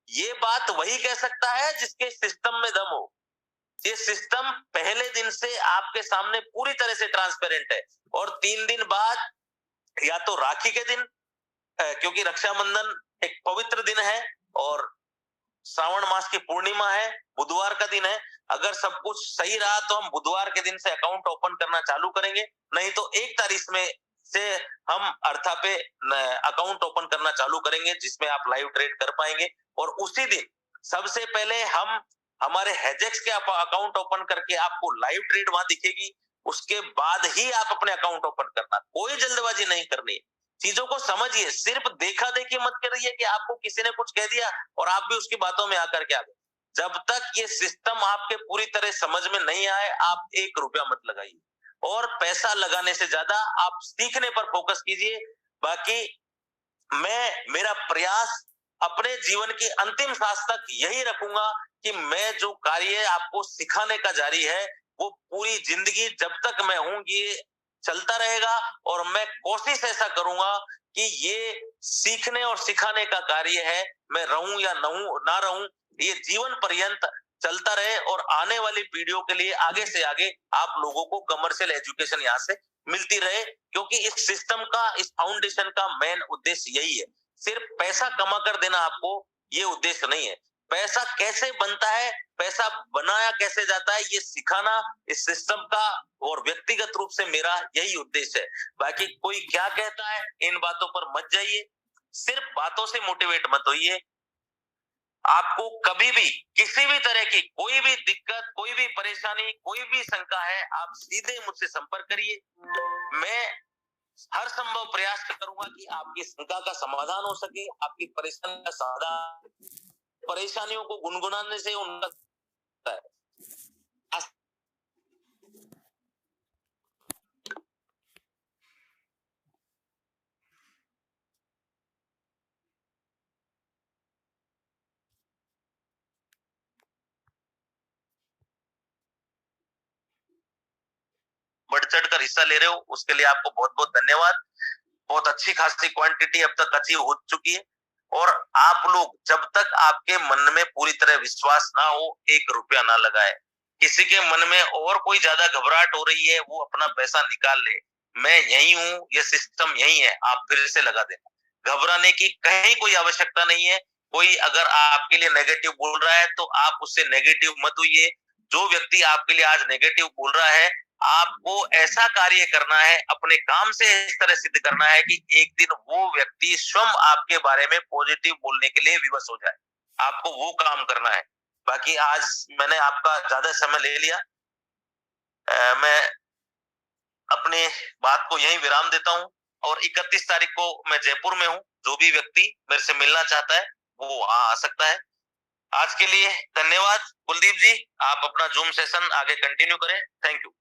ये बात वही कह सकता है जिसके सिस्टम में दम हो। ये सिस्टम पहले दिन से आपके सामने पूरी तरह से ट्रांसपेरेंट है। और 3 दिन बाद या तो राखी के दिन, क्योंकि रक्षाबंधन एक पवित्र दिन है और श्रावण मास की पूर्णिमा है, बुधवार का दिन है। अगर सब कुछ सही रहा तो हम बुधवार के दिन से अकाउंट ओपन करना चालू करेंगे, नहीं तो 1 तारीख में से हम अर्था पे अकाउंट ओपन करना चालू करेंगे, जिसमें आप लाइव ट्रेड कर पाएंगे। और उसी दिन सबसे पहले हम हमारे हेजेक्स के अकाउंट ओपन करके आपको लाइव ट्रेड वहां दिखेगी। उसके बाद ही आप अपने अकाउंट ओपन करना, कोई जल्दबाजी नहीं करनी। चीजों को समझिए, सिर्फ देखा देखी मत करिए कि आपको किसी ने कुछ कह दिया और आप भी उसकी बातों में आकर के आ गए। जब तक ये सिस्टम आपके पूरी तरह समझ में नहीं आए, आप 1 रुपया मत लगाइए। और पैसा लगाने से ज्यादा आप सीखने पर फोकस कीजिए। बाकी मेरा प्रयास अपने जीवन की अंतिम सांस तक यही रखूंगा कि मैं जो कार्य आपको सिखाने का जारी है, वो पूरी जिंदगी जब तक मैं हूं ये चलता रहेगा। और मैं कोशिश ऐसा करूंगा कि ये सीखने और सिखाने का कार्य है, मैं रहूं या ना रहूं, ये जीवन पर्यंत चलता रहे। और आने वाली पीढ़ियों के लिए आगे से आगे आप लोगों को कमर्शियल एजुकेशन यहाँ से मिलती रहे, क्योंकि इस सिस्टम का, इस फाउंडेशन का मेन उद्देश्य यही है। सिर्फ पैसा कमा कर देना आपको, ये उद्देश्य नहीं है। पैसा कैसे बनता है, पैसा बनाया कैसे जाता है, ये सिखाना इस सिस्टम का और व्यक्तिगत रूप से मेरा यही उद्देश्य है। बाकी कोई क्या कहता है, इन बातों पर मत जाइए, सिर्फ बातों से मोटिवेट मत होइए। आपको कभी भी किसी भी तरह की कोई भी दिक्कत, कोई भी परेशानी, कोई भी शंका है, आप सीधे मुझसे संपर्क करिए। मैं हर संभव प्रयास करूंगा कि आपकी शंका का समाधान हो सके, आपकी परेशानी का समाधान। परेशानियों को गुनगुनाने से उनका है। बढ़ चढ़ कर हिस्सा ले रहे हो, उसके लिए आपको बहुत बहुत धन्यवाद। बहुत अच्छी खासी क्वांटिटी अब तक अचीव हो चुकी है। और आप लोग जब तक आपके मन में पूरी तरह विश्वास ना हो, 1 रुपया ना लगाए। किसी के मन में और कोई ज्यादा घबराहट हो रही है, वो अपना पैसा निकाल ले। मैं यही हूँ, ये सिस्टम यही है, आप फिर से लगा देना। घबराने की कहीं कोई आवश्यकता नहीं है। कोई अगर आपके लिए नेगेटिव बोल रहा है तो आप उससे नेगेटिव मत होइए। जो व्यक्ति आपके लिए आज नेगेटिव बोल रहा है, आपको ऐसा कार्य करना है, अपने काम से इस तरह सिद्ध करना है कि एक दिन वो व्यक्ति स्वयं आपके बारे में पॉजिटिव बोलने के लिए विवश हो जाए। आपको वो काम करना है। बाकी आज मैंने आपका ज्यादा समय ले लिया, मैं अपनी बात को यहीं विराम देता हूं। और 31 तारीख को मैं जयपुर में हूं। जो भी व्यक्ति मेरे से मिलना चाहता है वो वहां आ सकता है। आज के लिए धन्यवाद। कुलदीप जी, आप अपना जूम सेशन आगे कंटिन्यू करें। Thank you.